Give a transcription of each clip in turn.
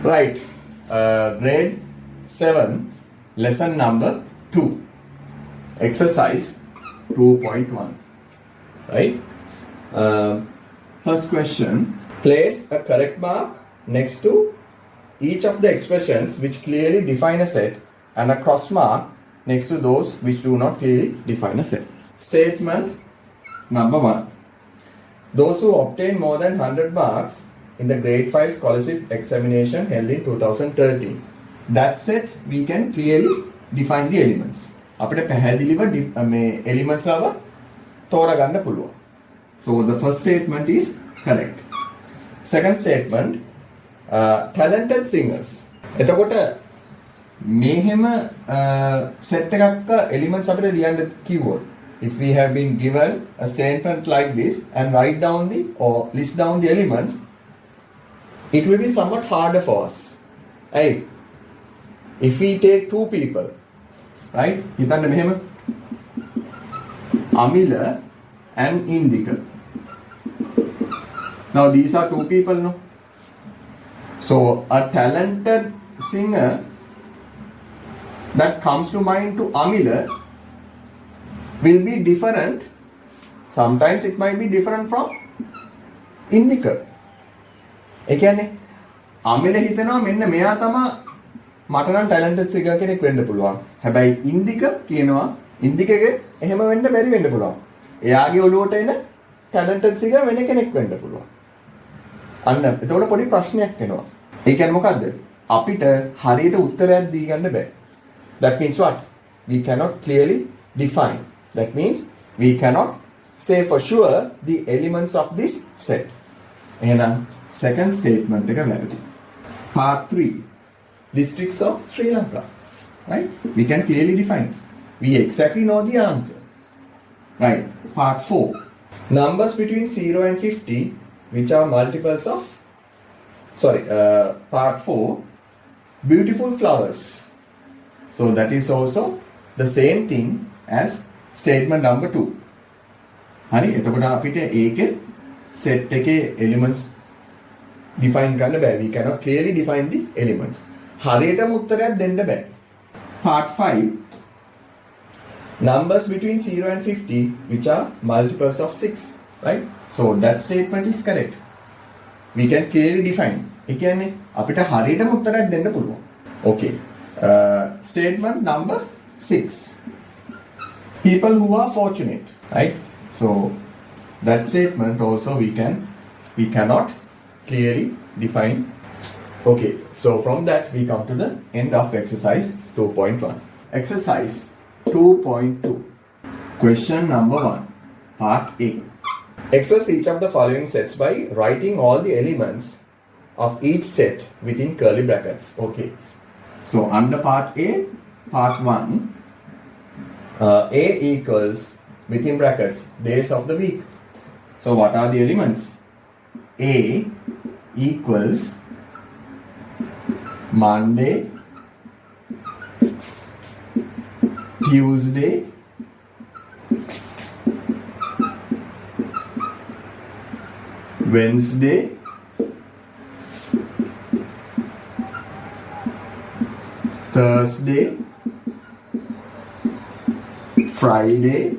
Right. Grade 7, lesson number 2. Exercise 2.1. Right. First question. Place a correct mark next to each of the expressions which clearly define a set and a cross mark next to those which do not clearly define a set. Statement number 1. Those who obtain more than 100 marks in the grade 5 scholarship examination held in 2013. That set we can clearly define the elements. අපිට පැහැදිලිව මේ elements ආව තෝරගන්න පුළුවන්. So the first statement is correct. Second statement, talented singers. එතකොට මෙහෙම set එකක elements අපිට ලියන්න කිව්වොත්, if we have been given a statement like this and write down the or list down the elements, it will be somewhat harder for us. Right? If we take two people, right? හිතන්න මෙහෙම Amila and Indika. Now these are two people, no? So a talented singer that comes to mind to Amila will be different. Sometimes it might be different from Indika. ඒ කියන්නේ අමිල හිතනවා මෙන්න මෙයා තමයි මට නම් talented singer කෙනෙක් වෙන්න පුළුවන්. හැබැයි ඉන්දික කියනවා ඉන්දිකගේ එහෙම වෙන්න බැරි වෙන්න පුළුවන්. එයාගේ ඔළුවට එන ටැලන්ටඩ් සිංගර් වෙන කෙනෙක් වෙන්න පුළුවන්. අන්න එතකොට පොඩි ප්‍රශ්නයක් එනවා. ඒ කියන්නේ මොකද්ද? අපිට හරියට උත්තරයක් දී ගන්න බෑ. That means what? We cannot clearly define. That means we cannot say for sure the elements of this set. එහෙනම් second statement එක වැරදි. Part 3. Districts of Sri Lanka. Right? We can clearly define. We exactly know the answer. Right. Part 4. Numbers between 0 and 50 which are multiples of part 4. Beautiful flowers. So that is also the same thing as statement number 2. හරි එතකොට අපිට ඒකේ set එකේ elements define කරන්න බෑ. We cannot clearly define the elements. හරියටම උත්තරයක් දෙන්න බෑ. Part 5. Numbers between 0 and 50 which are multiples of 6. Right? So that statement is correct. We can clearly define. ඒ කියන්නේ අපිට හරියටම උත්තරයක් දෙන්න පුළුවන්. Okay. Statement number 6. People who are fortunate. Right? So that statement also we cannot clearly define. Okay, so from that we come to the end of exercise 2.1. Exercise 2.2. Question number 1. Part A. Express each of the following sets by writing all the elements of each set within curly brackets. Okay. So under part A, part 1, A equals within brackets days of the week. So what are the elements? A equals Monday, Tuesday, Wednesday, Thursday, Friday,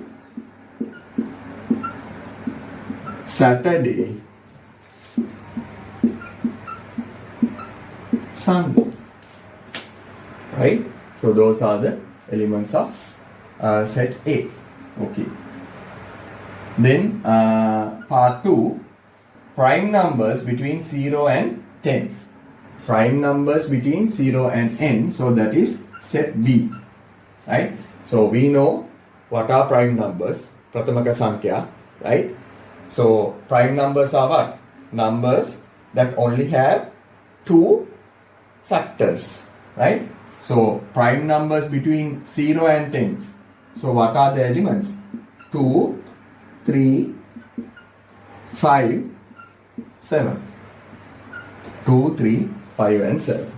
Saturday, Sunday. Right? So those are the elements of set A. Okay. Then part 2, prime numbers between 0 and 10. Prime numbers between 0 and n. So that is set B. Right? So we know what are prime numbers. Pratamaka Sankhya. Right? So prime numbers are what? Numbers that only have two factors. Right? So prime numbers between 0 and 10. So what are the elements? 2, 3, 5, 7. 2, 3, 5 and 7.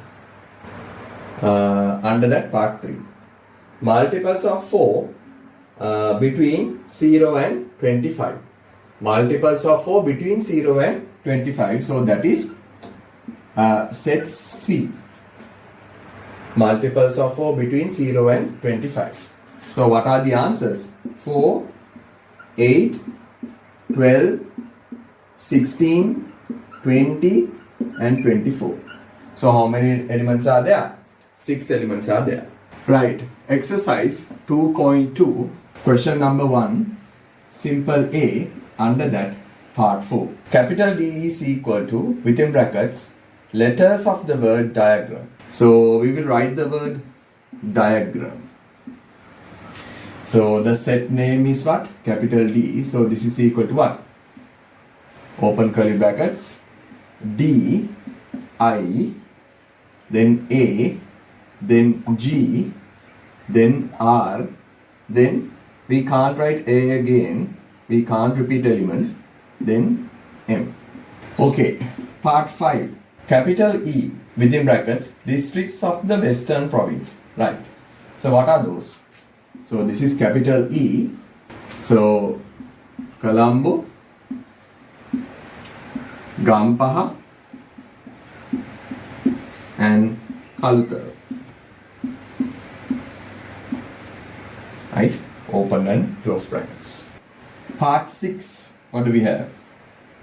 Under that part 3. Multiples of 4 between 0 and 25. Multiples of 4 between 0 and 25. So that is set C. Multiples of 4 between 0 and 25. So what are the answers? 4, 8, 12, 16, 20 and 24. So how many elements are there? 6 elements are there. Right. Exercise 2.2. Question number 1. Simple A. Under that, part 4. Capital D is equal to, within brackets, letters of the word diagram. So we will write the word diagram. So the set name is what? Capital D. So this is equal to what? Open curly brackets. D, I, then A, then G, then R, then we can't write A again. We can't repeat elements. Then M. Okay. Part 5. Capital E, within brackets, districts of the Western Province. Right. So what are those? So this is capital E. So Colombo, Gampaha and Kalutara. Right? Open and close brackets. Part 6. What do we have?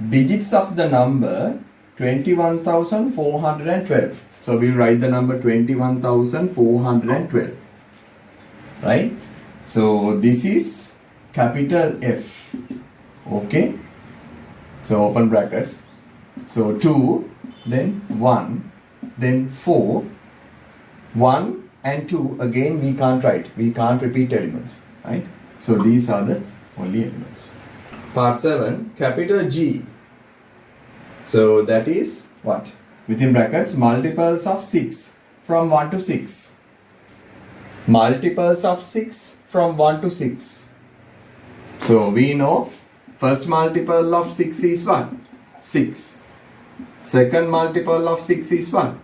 Digits of the number 21,412. So we write the number 21,412. Right? So this is capital F. Okay? So open brackets. So 2, then 1, then 4. 1 and 2 again we can't write. We can't repeat elements. Right? So these are the only elements. Part 7. Capital G. So that is what? Within brackets, multiples of 6 from 1 to 6. Multiples of 6 from 1 to 6. So we know first multiple of 6 is what? 6. Second multiple of 6 is what?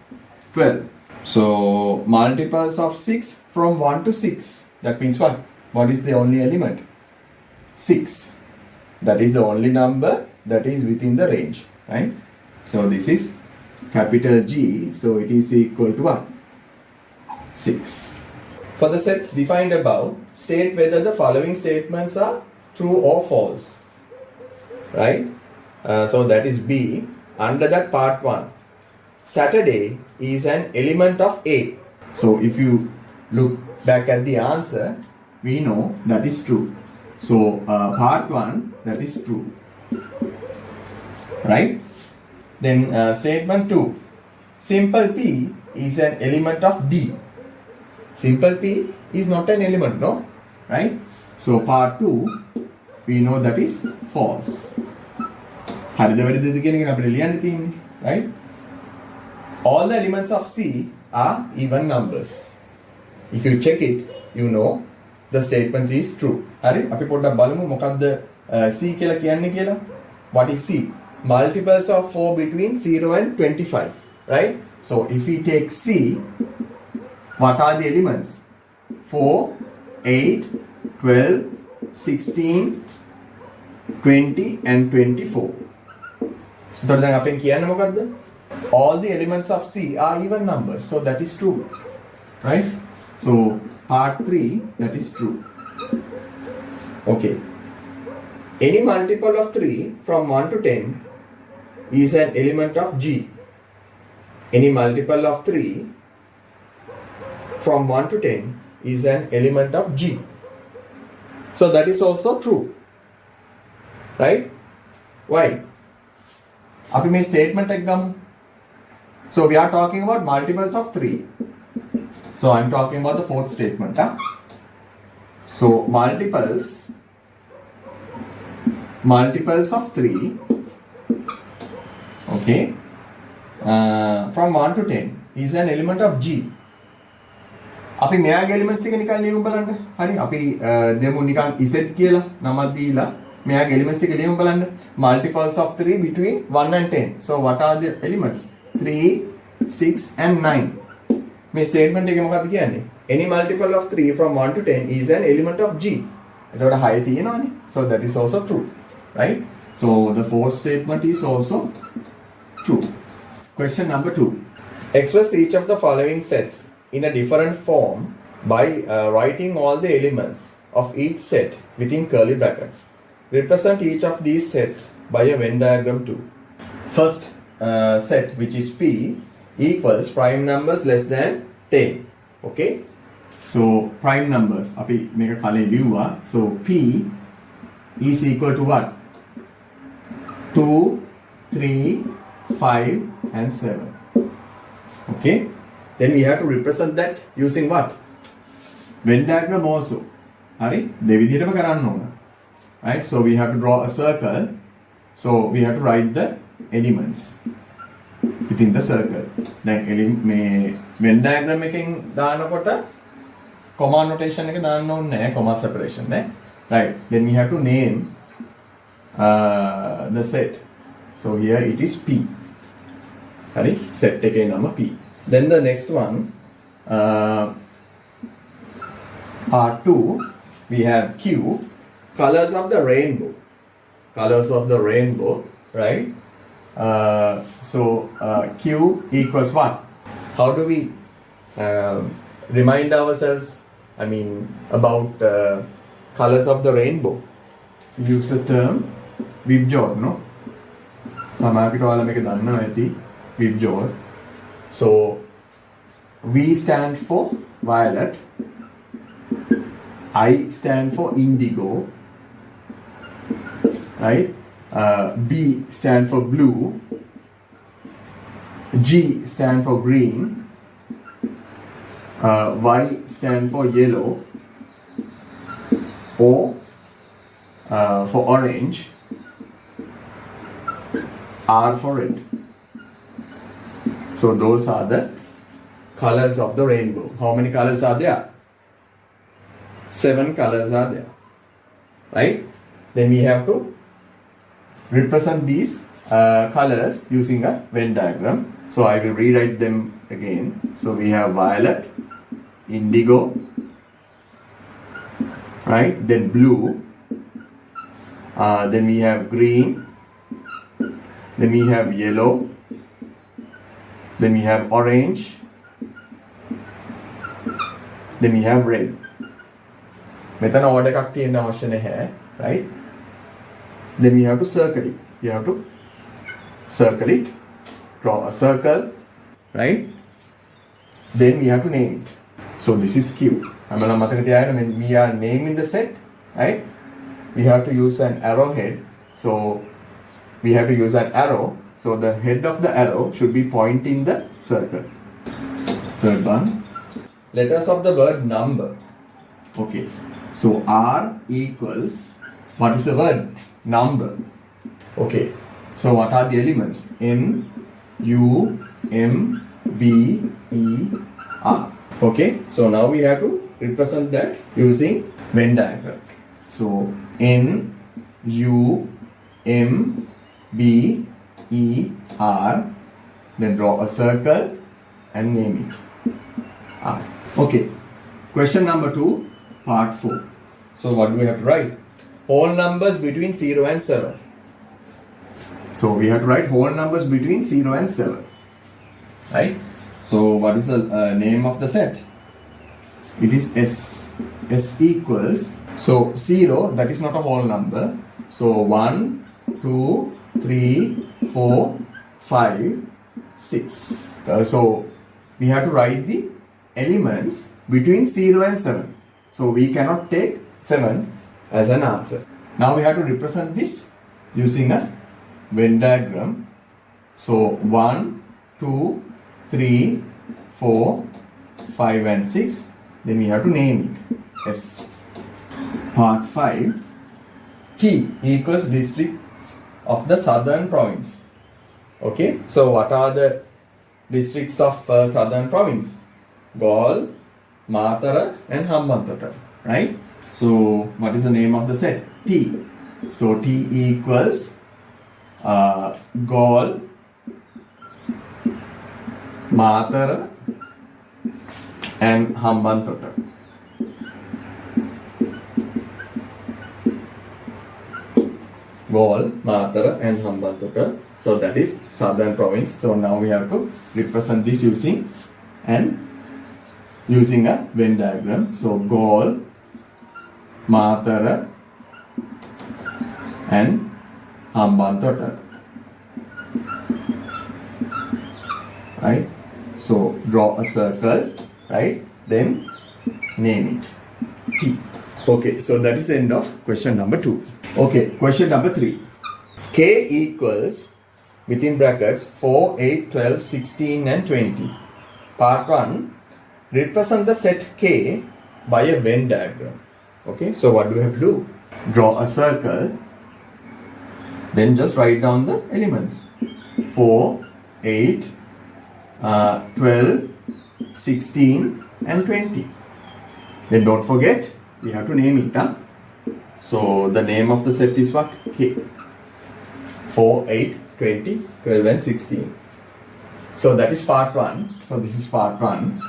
12. So multiples of 6 from 1 to 6. That means what? What is the only element? 6. That is the only number that is within the range. Right? So this is capital G. So it is equal to what? 6. For the sets defined above, state whether the following statements are true or false. Right? So that is B. Under that part 1. Saturday is an element of A. So if you look back at the answer, we know that is true. So part 1, that is true. Right? Then statement 2. Simple P is an element of D. Simple P is not an element, no? Right? So part 2, we know that is false. Right? All the elements of C are even numbers. If you check it, you know the statement is true. Hari, අපි පොඩ්ඩක් බලමු මොකක්ද C කියලා කියන්නේ කියලා. What is C? Multiples of 4 between 0 and 25. Right? So if we take C, what are the elements? 4, 8, 12, 16, 20 and 24. එතකොට දැන් අපෙන් කියන්නේ මොකක්ද? All the elements of C are even numbers. So that is true. Right? So part 3, that is true. Okay. Any multiple of 3 from 1 to 10 is an element of G. Any multiple of 3 from 1 to 10 is an element of G. So that is also true. Right? Why? අපි මේ statement එක ගමු. So we are talking about multiples of 3. So I'm talking about the fourth statement. So multiples of 3, okay, from 1 to 10 is an element of G. අපි මෙයාගේ elements ටික නිකන් ලියමු බලන්න. හරි අපි දෙමු නිකන් Z කියලා නමක් දීලා මෙයාගේ elements ටික ලියමු බලන්න. Multiples of 3 between 1 and 10. So what are the elements? 3, 6 and 9. මේ statement එකේ මොකක්ද කියන්නේ? Any multiple of 3 from 1 to 10 is an element of G. එතකොට 6 තියෙනවනේ. So that is also true. Right? So the fourth statement is also true. Question number 2. Express each of the following sets in a different form by writing all the elements of each set within curly brackets. Represent each of these sets by a Venn diagram too. First set, which is P, equals prime numbers less than 10. Okay? So prime numbers, api meka kale liuwa. So P is equal to what? 2, 3, 5 and 7. Okay? Then we have to represent that using what? Venn diagram also. Hari? දෙවිදිහටම කරන්න ඕන. Right? So we have to draw a circle. So we have to write the elements within the circle. දැන් මේ Venn diagram එකෙන් දානකොට comma notation එක දාන්න ඕනේ නැහැ, comma separation නේ. Right? Then we have to name the set. So here it is P. Hari? Set එකේ නම P. Then the next one, part 2, we have Q, colors of the rainbow. Colors of the rainbow, right? So Q equals what? How do we remind ourselves, I mean, about colors of the rainbow? We use the term Vibjor, no? සමහරවිට ඔයාලා මේක දන්නවා ඇති Vibjor. So V stand for violet, I stand for indigo, right? B stand for blue, G stand for green, Y stand for yellow, O for orange, R for red. So those are the colors of the rainbow. How many colors are there? 7 colors are there. Right? Then we have to represent these colors using a Venn diagram. So I will rewrite them again. So we have violet, indigo, right? Then blue. Then we have green. Then we have yellow. Then we have orange. Then we have red. මෙතන order එකක් තියෙන්න අවශ්‍ය නැහැ, right? Then we have to circle it. You have to circle it, draw a circle, right? Then we have to name it. So this is Q. හැමෝම මතක තියාගන්න when we are naming the set, right? We have to use an arrowhead. So we have to use an arrow. So the head of the arrow should be pointing the circle. Third one. Letters of the word number. Okay. So R equals, what is the word? Number. Okay. So what are the elements? N, U, M, B, E, R. Okay. So now we have to represent that using Venn diagram. So N, U, M, B, E, R. Then draw a circle and name it R. Okay. Question number 2, part 4. So what do we have to write? Whole numbers between 0 and 7. So we have to write whole numbers between 0 and 7. Right? So what is the name of the set? It is S. S equals, so 0, that is not a whole number. So 1, 2, 3, 4, 5, 6. So we have to write the elements between 0 and 7. So we cannot take 7 as an answer. Now we have to represent this using a Venn diagram. So 1, 2, 3, 4, 5 and 6. Then we have to name it S. Part 5. T equals districts of the southern province. Okay. So what are the districts of southern province? Galle, Matara and Hambantota, right? So what is the name of the set? T. So T equals Galle, Matara and Hambantota. Galle, Matara and Hambantota. So that is southern province. So now we have to represent this using a Venn diagram. So Galle, Matara and Hambantota. Right? So draw a circle, right? Then name it. T. Okay, so that is the end of question number 2. Okay, question number 3. K equals within brackets 4, 8, 12, 16 and 20. Part 1. Represent the set K by a Venn diagram. Okay, so what do we have to do? Draw a circle. Then just write down the elements. 4, 8, 12, 16 and 20. Then don't forget, we have to name it. So the name of the set is what? K. 4, 8, 20, 12 and 16. So that is part 1. So this is part 1.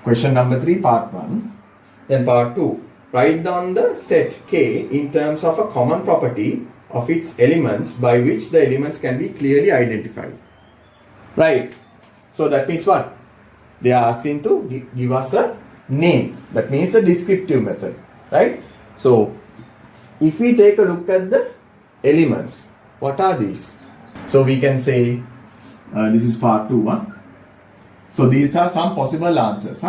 Question number 3, part 1. Then part 2. Write down the set K in terms of a common property of its elements by which the elements can be clearly identified. Right. So that means what? They are asking to give us a name. That means a descriptive method. Right. So if we take a look at the elements, what are these? So we can say this is part 2. So these are some possible answers.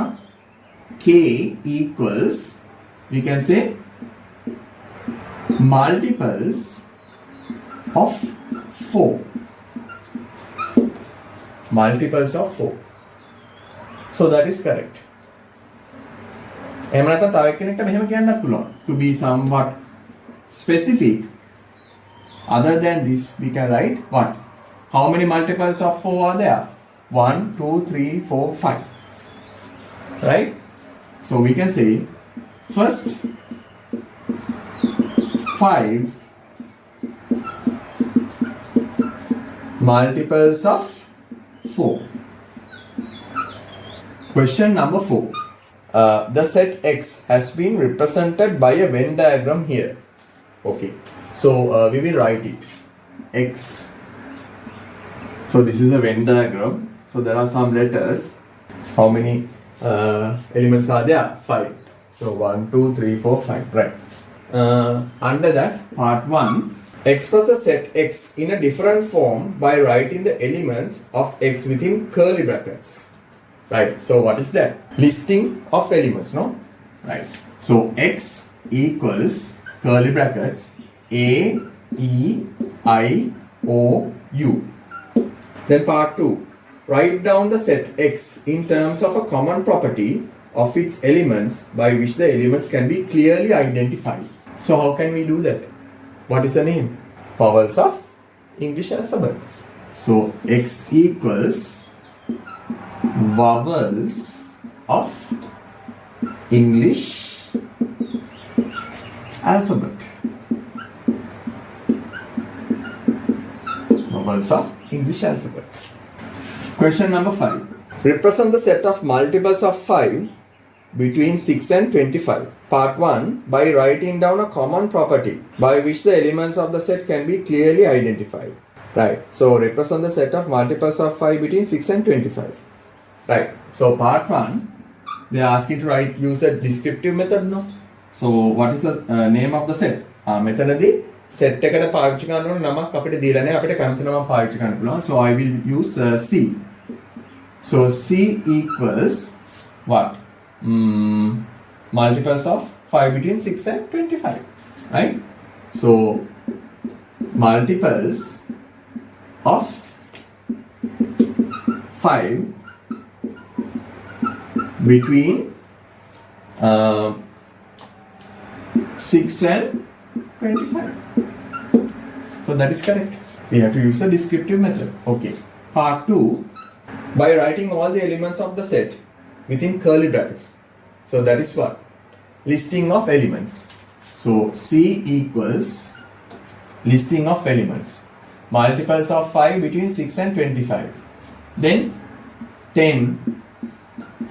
K equals, we can say multiples of 4. Multiples of 4. So that is correct. To be somewhat specific, other than this, we can write what? How many multiples of 4 are there? 1, 2, 3, 4, 5. Right? So we can say first 5 multiples of 4. Question number 4. The set X has been represented by a Venn diagram here. Okay. So we will write it. X. So this is a Venn diagram. So there are some letters. How many elements are there? 5. So 1, 2, 3, 4, 5. Right. Under that, part 1. Express a set X in a different form by writing the elements of X within curly brackets. Right. So what is that? Listing of elements, no? Right. So X equals curly brackets A, E, I, O, U. Then part 2. Write down the set X in terms of a common property of its elements by which the elements can be clearly identified. So how can we do that? What is the name? Vowels of English alphabet. So X equals vowels of English alphabet. Vowels of English alphabet. Question number 5. Represent the set of multiples of 5 between 6 and 25. Part 1. By writing down a common property by which the elements of the set can be clearly identified. Right. So represent the set of multiples of 5 between 6 and 25. Right. So part 1. They are asking to use a descriptive method, no? So what is the name of the set? Method set එකට පාවිච්චි කරන්න ඕන නමක් අපිට දීලා නැහැ අපිට කැමති නමක් පාවිච්චි කරන්න පුළුවන්. So I will use C. So C equals what? Multiples of 5 between 6 and 25. Right? So multiples of 5 between 6 and 25. So that is correct. We have to use the descriptive method. Okay. Part 2. By writing all the elements of the set within curly brackets. So that is what? Listing of elements. So C equals listing of elements. Multiples of 5 between 6 and 25. Then 10,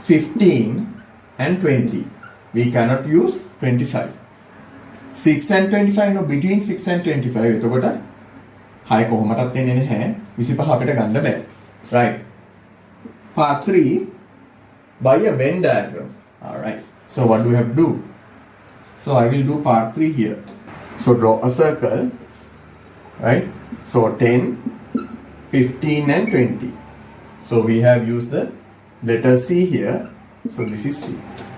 15 and 20. We cannot use 25. 6 and 25, no, between 6 and 25. එතකොට 6 කොහොමටත් එන්නේ නැහැ. 25 අපිට ගන්න බෑ. Right. Part 3 by a Venn diagram. Alright. So what do we have to do? So I will do part 3 here. So draw a circle. Right. So 10, 15 and 20. So we have used the letter C here. So this is C.